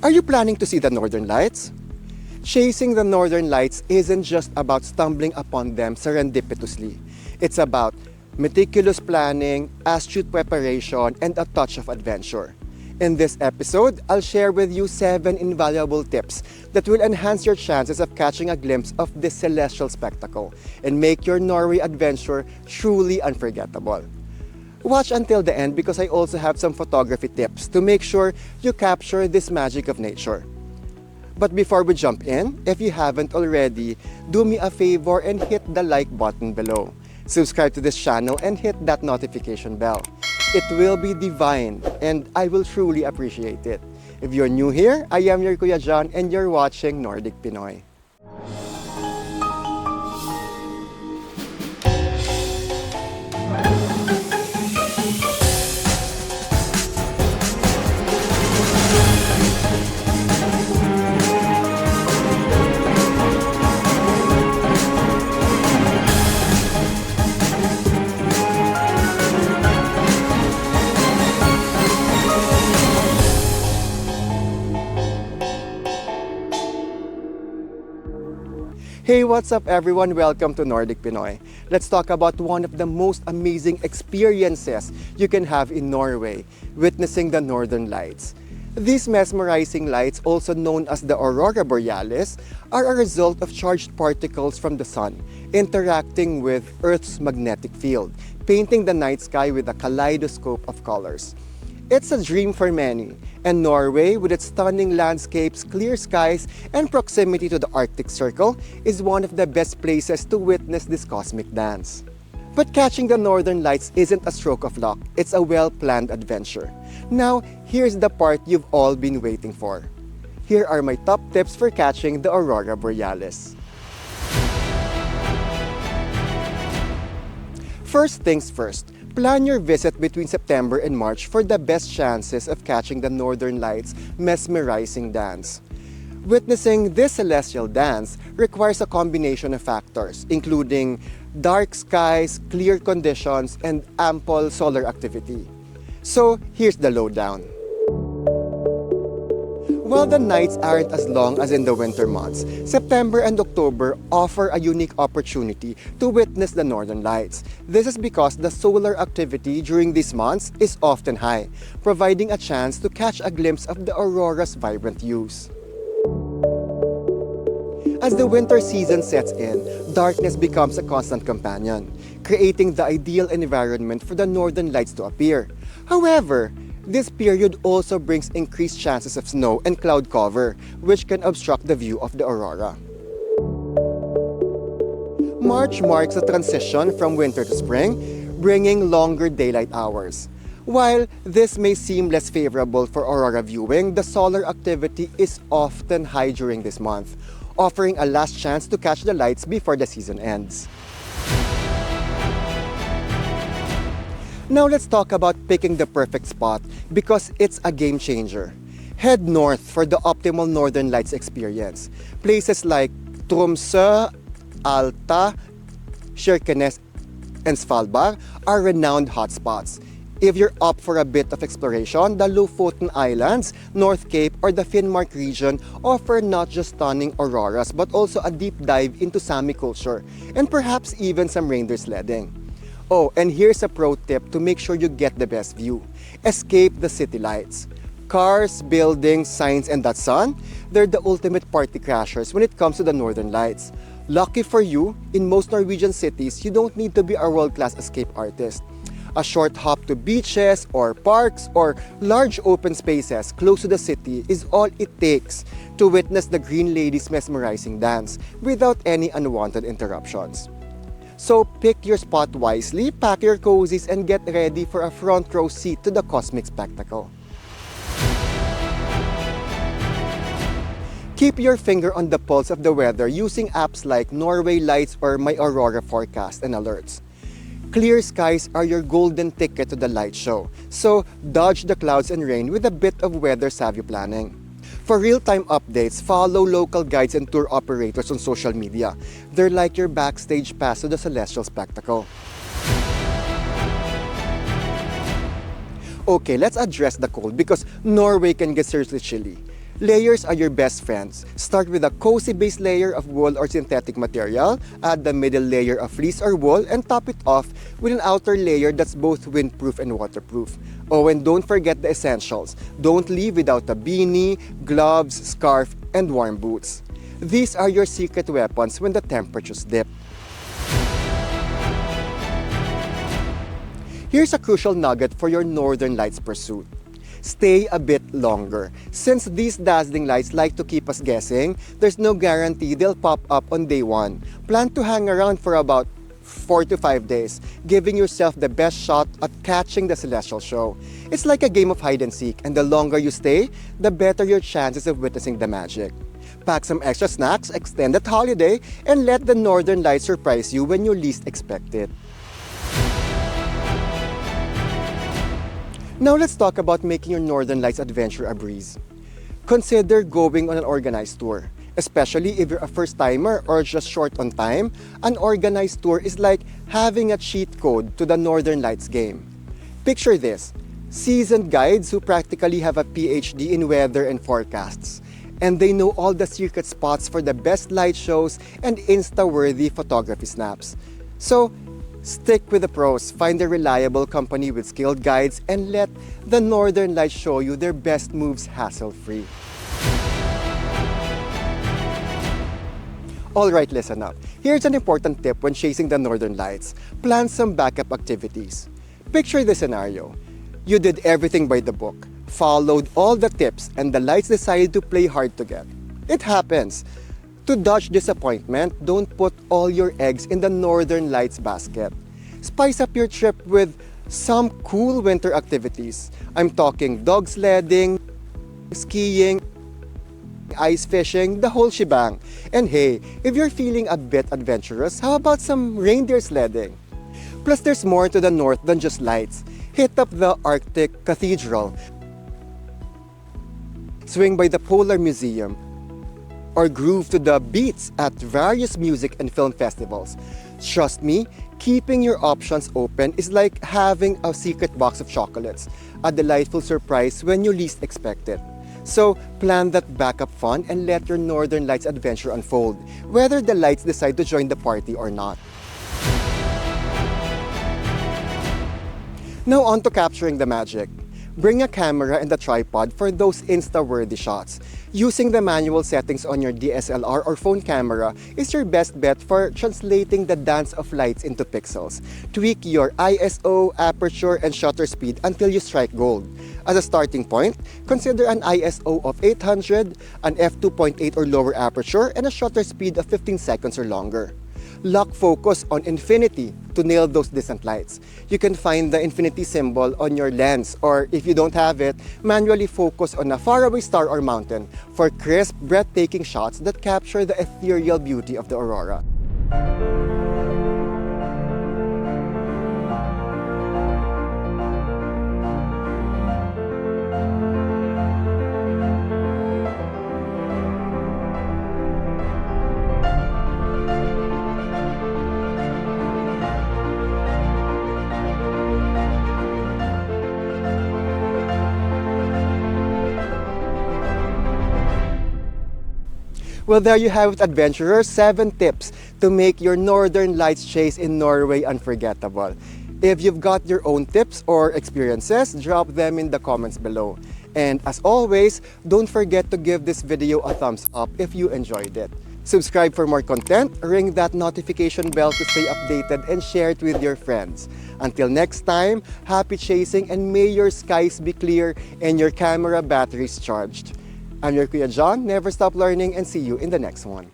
Are you planning to see the Northern Lights? Chasing the Northern Lights isn't just about stumbling upon them serendipitously. It's about meticulous planning, astute preparation, and a touch of adventure. In this episode, I'll share with you 7 invaluable tips that will enhance your chances of catching a glimpse of this celestial spectacle and make your Norway adventure truly unforgettable. Watch until the end because I also have some photography tips to make sure you capture this magic of nature. But before we jump in, if you haven't already, do me a favor and hit the like button below. Subscribe to this channel and hit that notification bell. It will be divine and I will truly appreciate it. If you're new here, I am your Kuya John and you're watching Nordic Pinoy. Hey, what's up everyone? Welcome to Nordic Pinoy. Let's talk about one of the most amazing experiences you can have in Norway, witnessing the Northern Lights. These mesmerizing lights, also known as the Aurora Borealis, are a result of charged particles from the sun interacting with Earth's magnetic field, painting the night sky with a kaleidoscope of colors. It's a dream for many, and Norway, with its stunning landscapes, clear skies, and proximity to the Arctic Circle, is one of the best places to witness this cosmic dance. But catching the Northern Lights isn't a stroke of luck, it's a well-planned adventure. Now, here's the part you've all been waiting for. Here are my top tips for catching the Aurora Borealis. First things first, plan your visit between September and March for the best chances of catching the Northern Lights' mesmerizing dance. Witnessing this celestial dance requires a combination of factors, including dark skies, clear conditions, and ample solar activity. So, here's the lowdown. While the nights aren't as long as in the winter months, September and October offer a unique opportunity to witness the Northern Lights. This is because the solar activity during these months is often high, providing a chance to catch a glimpse of the aurora's vibrant hues. As the winter season sets in, darkness becomes a constant companion, creating the ideal environment for the Northern Lights to appear. However, this period also brings increased chances of snow and cloud cover, which can obstruct the view of the aurora. March marks a transition from winter to spring, bringing longer daylight hours. While this may seem less favorable for aurora viewing, the solar activity is often high during this month, offering a last chance to catch the lights before the season ends. Now let's talk about picking the perfect spot because it's a game changer. Head north for the optimal Northern Lights experience. Places like Tromsø, Alta, Kirkenes, and Svalbard are renowned hotspots. If you're up for a bit of exploration, the Lofoten Islands, North Cape, or the Finnmark region offer not just stunning auroras but also a deep dive into Sami culture and perhaps even some reindeer sledding. Oh, and here's a pro tip to make sure you get the best view. Escape the city lights. Cars, buildings, signs, and that sun, they're the ultimate party crashers when it comes to the Northern Lights. Lucky for you, in most Norwegian cities, you don't need to be a world-class escape artist. A short hop to beaches or parks or large open spaces close to the city is all it takes to witness the Green Lady's mesmerizing dance without any unwanted interruptions. So pick your spot wisely, pack your cozies, and get ready for a front row seat to the cosmic spectacle. Keep your finger on the pulse of the weather using apps like Norway Lights or My Aurora Forecast and Alerts. Clear skies are your golden ticket to the light show, so dodge the clouds and rain with a bit of weather-savvy planning. For real-time updates, follow local guides and tour operators on social media. They're like your backstage pass to the celestial spectacle. Okay, let's address the cold because Norway can get seriously chilly. Layers are your best friends. Start with a cozy base layer of wool or synthetic material, add the middle layer of fleece or wool, and top it off with an outer layer that's both windproof and waterproof. Oh, and don't forget the essentials. Don't leave without a beanie, gloves, scarf, and warm boots. These are your secret weapons when the temperatures dip. Here's a crucial nugget for your Northern Lights pursuit. Stay a bit longer. Since these dazzling lights like to keep us guessing, there's no guarantee they'll pop up on day one. Plan to hang around for about 4 to 5 days, giving yourself the best shot at catching the celestial show. It's like a game of hide and seek, and the longer you stay, the better your chances of witnessing the magic. Pack some extra snacks, extend that holiday, and let the Northern Lights surprise you when you least expect it. Now let's talk about making your Northern Lights adventure a breeze. Consider going on an organized tour. Especially if you're a first-timer or just short on time, an organized tour is like having a cheat code to the Northern Lights game. Picture this: seasoned guides who practically have a PhD in weather and forecasts. And they know all the secret spots for the best light shows and Insta-worthy photography snaps. So, stick with the pros, find a reliable company with skilled guides, and let the Northern Lights show you their best moves hassle-free. Alright, listen up. Here's an important tip when chasing the Northern Lights. Plan some backup activities. Picture this scenario. You did everything by the book, followed all the tips, and the lights decided to play hard to get. It happens. To dodge disappointment, don't put all your eggs in the Northern Lights basket. Spice up your trip with some cool winter activities. I'm talking dog sledding, skiing, ice fishing, the whole shebang. And hey, if you're feeling a bit adventurous, how about some reindeer sledding? Plus, there's more to the north than just lights. Hit up the Arctic Cathedral, swing by the Polar Museum, or groove to the beats at various music and film festivals. Trust me, keeping your options open is like having a secret box of chocolates, a delightful surprise when you least expect it. So plan that backup fun and let your Northern Lights adventure unfold, whether the lights decide to join the party or not. Now on to capturing the magic. Bring a camera and a tripod for those Insta-worthy shots. Using the manual settings on your DSLR or phone camera is your best bet for translating the dance of lights into pixels. Tweak your ISO, aperture, and shutter speed until you strike gold. As a starting point, consider an ISO of 800, an f2.8 or lower aperture, and a shutter speed of 15 seconds or longer. Lock focus on infinity to nail those distant lights. You can find the infinity symbol on your lens, or if you don't have it, manually focus on a faraway star or mountain for crisp, breathtaking shots that capture the ethereal beauty of the aurora. Well, there you have it, adventurers. 7 tips to make your Northern Lights chase in Norway unforgettable. If you've got your own tips or experiences, drop them in the comments below. And as always, don't forget to give this video a thumbs up if you enjoyed it. Subscribe for more content, ring that notification bell to stay updated, and share it with your friends. Until next time, happy chasing, and may your skies be clear and your camera batteries charged. I'm your Kuya John, never stop learning, and see you in the next one.